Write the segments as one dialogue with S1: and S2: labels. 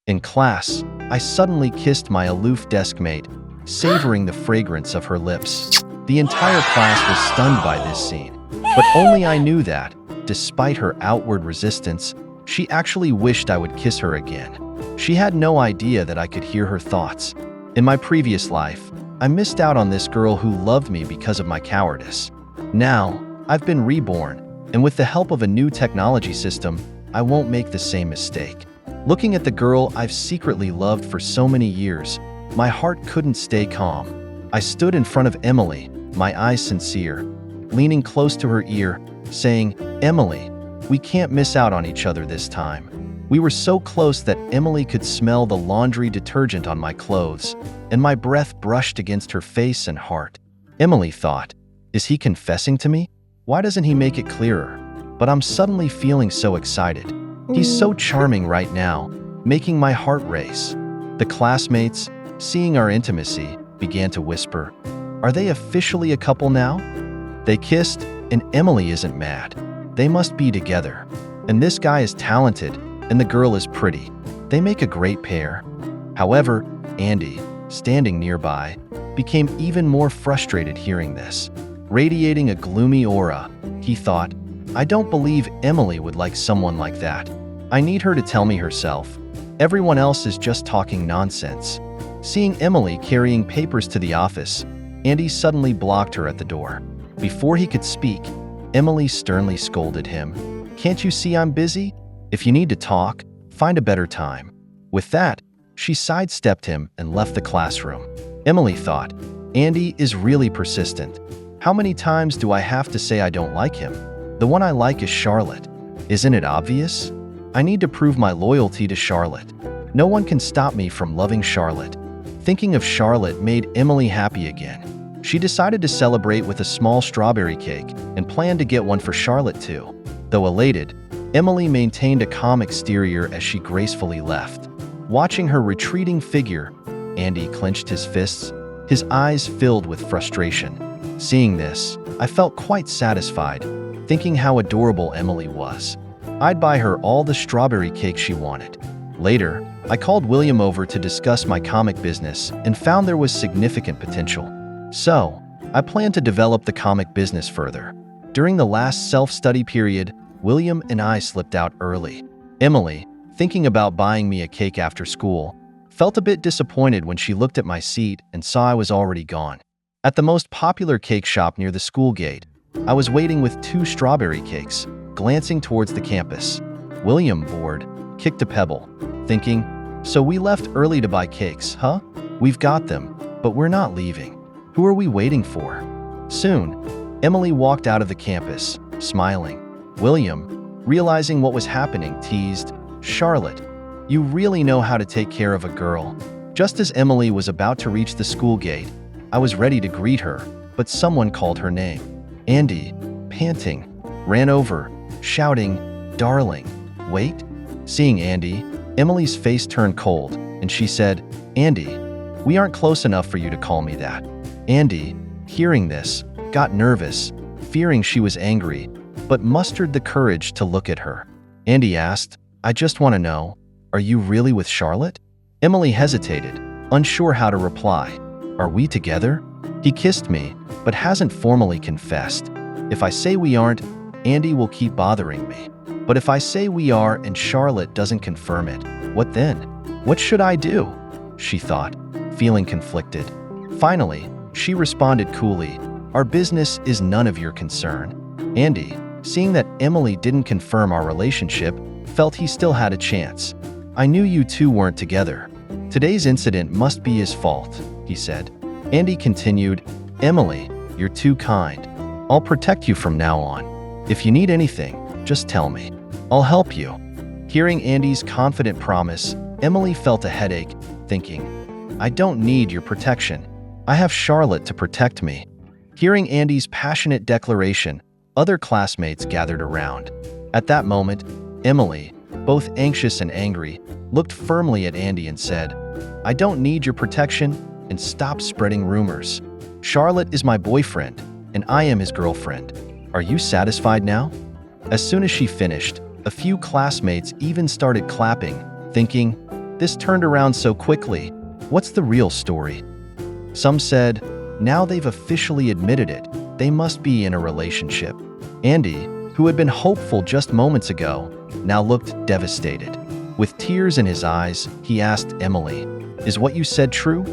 S1: In class, I suddenly kissed my aloof desk mate, savoring the fragrance of her lips. The entire class was stunned by this scene, but only I knew that, despite her outward resistance, she actually wished I would kiss her again. She had no idea that I could hear her thoughts. In my previous life, I missed out on this girl who loved me because of my cowardice. Now, I've been reborn, and with the help of a new technology system, I won't make the same mistake. Looking at the girl I've secretly loved for so many years, my heart couldn't stay calm. I stood in front of Emily, my eyes sincere, leaning close to her ear, saying, "Emily, we can't miss out on each other this time." We were so close that Emily could smell the laundry detergent on my clothes, and my breath brushed against her face and heart. Emily thought, "Is he confessing to me? Why doesn't he make it clearer?" But I'm suddenly feeling so excited. He's so charming right now, making my heart race. The classmates, seeing our intimacy, began to whisper, "Are they officially a couple now?" They kissed, and Emily isn't mad. They must be together. And this guy is talented, and the girl is pretty. They make a great pair. However, Andy, standing nearby, became even more frustrated hearing this. Radiating a gloomy aura, he thought, "I don't believe Emily would like someone like that. I need her to tell me herself. Everyone else is just talking nonsense." Seeing Emily carrying papers to the office, Andy suddenly blocked her at the door. Before he could speak, Emily sternly scolded him. "Can't you see I'm busy? If you need to talk, find a better time." With that, she sidestepped him and left the classroom. Emily thought, "Andy is really persistent. How many times do I have to say I don't like him? The one I like is Charlotte. Isn't it obvious? I need to prove my loyalty to Charlotte. No one can stop me from loving Charlotte." Thinking of Charlotte made Emily happy again. She decided to celebrate with a small strawberry cake and planned to get one for Charlotte too. Though elated, Emily maintained a calm exterior as she gracefully left. Watching her retreating figure, Andy clenched his fists, his eyes filled with frustration. Seeing this, I felt quite satisfied, thinking how adorable Emily was. I'd buy her all the strawberry cake she wanted. Later, I called William over to discuss my comic business and found there was significant potential. So, I planned to develop the comic business further. During the last self-study period, William and I slipped out early. Emily, thinking about buying me a cake after school, felt a bit disappointed when she looked at my seat and saw I was already gone. At the most popular cake shop near the school gate, I was waiting with 2 strawberry cakes, glancing towards the campus. William, bored, kicked a pebble, thinking, "So we left early to buy cakes, huh? We've got them, but we're not leaving. Who are we waiting for?" Soon, Emily walked out of the campus, smiling. William, realizing what was happening, teased, "Charlotte, you really know how to take care of a girl." Just as Emily was about to reach the school gate, I was ready to greet her, but someone called her name. Andy, panting, ran over, shouting, "Darling, wait." Seeing Andy, Emily's face turned cold, and she said, "Andy, we aren't close enough for you to call me that." Andy, hearing this, got nervous, fearing she was angry, but mustered the courage to look at her. Andy asked, "I just want to know, are you really with Charlotte?" Emily hesitated, unsure how to reply. "Are we together? He kissed me, but hasn't formally confessed. If I say we aren't, Andy will keep bothering me. But if I say we are and Charlotte doesn't confirm it, what then? What should I do?" she thought, feeling conflicted. Finally, she responded coolly, "Our business is none of your concern." Andy, seeing that Emily didn't confirm our relationship, felt he still had a chance. "I knew you two weren't together. Today's incident must be his fault," he said. Andy continued, "Emily, you're too kind. I'll protect you from now on. If you need anything, just tell me. I'll help you." Hearing Andy's confident promise, Emily felt a headache, thinking, "I don't need your protection. I have Charlotte to protect me." Hearing Andy's passionate declaration, other classmates gathered around. At that moment, Emily, both anxious and angry, looked firmly at Andy and said, "I don't need your protection, and stop spreading rumors. Charlotte is my boyfriend, and I am his girlfriend. Are you satisfied now?" As soon as she finished, a few classmates even started clapping, thinking, This turned around so quickly. What's the real story? Some said, now they've officially admitted it. They must be in a relationship. Andy, who had been hopeful just moments ago, now looked devastated. With tears in his eyes, he asked Emily, "Is what you said true?"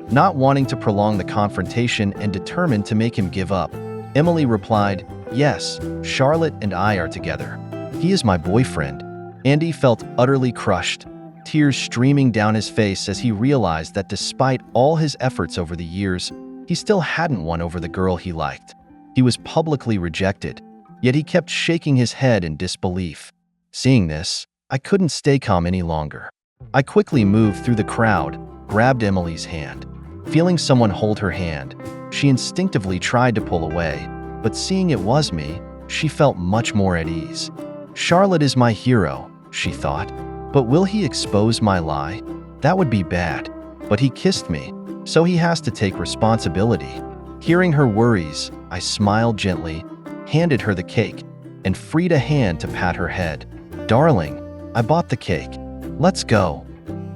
S1: Not wanting to prolong the confrontation and determined to make him give up, Emily replied, "Yes, Charlotte and I are together. He is my boyfriend." Andy felt utterly crushed, tears streaming down his face as he realized that despite all his efforts over the years, he still hadn't won over the girl he liked. He was publicly rejected, yet he kept shaking his head in disbelief. Seeing this, I couldn't stay calm any longer. I quickly moved through the crowd, grabbed Emily's hand. Feeling someone hold her hand, she instinctively tried to pull away, but seeing it was me, she felt much more at ease. Charlotte is my hero, she thought, but will he expose my lie? That would be bad. But he kissed me, so he has to take responsibility. Hearing her worries, I smiled gently, handed her the cake, and freed a hand to pat her head. "Darling, I bought the cake. Let's go."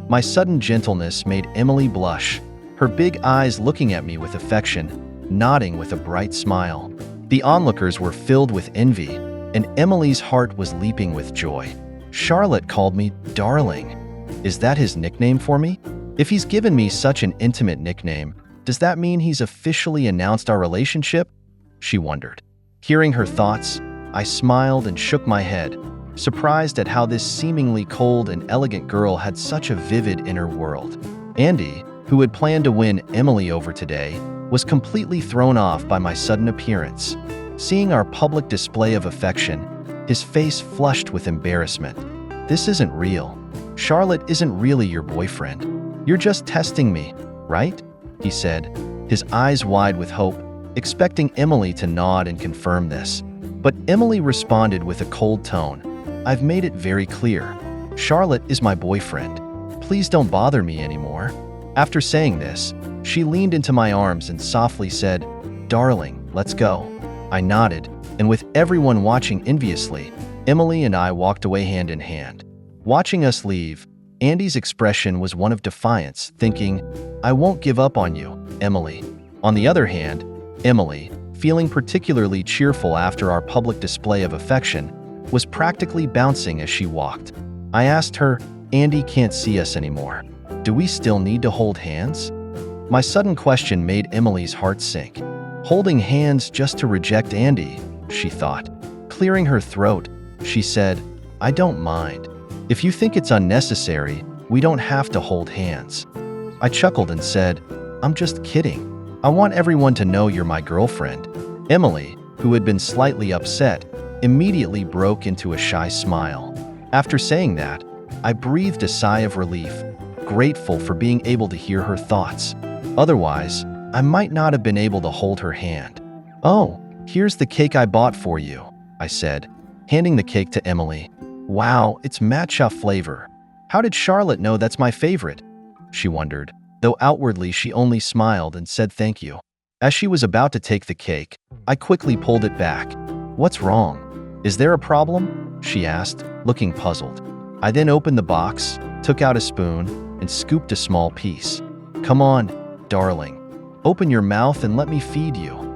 S1: My sudden gentleness made Emily blush, her big eyes looking at me with affection, nodding with a bright smile. The onlookers were filled with envy, and Emily's heart was leaping with joy. Charlotte called me darling. Is that his nickname for me? If he's given me such an intimate nickname, does that mean he's officially announced our relationship? She wondered. Hearing her thoughts, I smiled and shook my head, surprised at how this seemingly cold and elegant girl had such a vivid inner world. Andy, who had planned to win Emily over today, was completely thrown off by my sudden appearance. Seeing our public display of affection, his face flushed with embarrassment. "This isn't real. Charlotte isn't really your boyfriend. You're just testing me, right?" he said, his eyes wide with hope, expecting Emily to nod and confirm this. But Emily responded with a cold tone. "I've made it very clear. Charlotte is my boyfriend. Please don't bother me anymore." After saying this, she leaned into my arms and softly said, "Darling, let's go." I nodded, and with everyone watching enviously, Emily and I walked away hand in hand. Watching us leave, Andy's expression was one of defiance, thinking, "I won't give up on you, Emily." On the other hand, Emily, feeling particularly cheerful after our public display of affection, was practically bouncing as she walked. I asked her, "Andy can't see us anymore. Do we still need to hold hands?" My sudden question made Emily's heart sink. Holding hands just to reject Andy, she thought. Clearing her throat, she said, "I don't mind. If you think it's unnecessary, we don't have to hold hands." I chuckled and said, "I'm just kidding. I want everyone to know you're my girlfriend." Emily, who had been slightly upset, immediately broke into a shy smile. After saying that, I breathed a sigh of relief, grateful for being able to hear her thoughts. Otherwise, I might not have been able to hold her hand. "Oh, here's the cake I bought for you," I said, handing the cake to Emily. "Wow, it's matcha flavor. How did Charlotte know that's my favorite?" she wondered, though outwardly she only smiled and said thank you. As she was about to take the cake, I quickly pulled it back. "What's wrong? Is there a problem?" she asked, looking puzzled. I then opened the box, took out a spoon, and scooped a small piece. "Come on, darling. Open your mouth and let me feed you."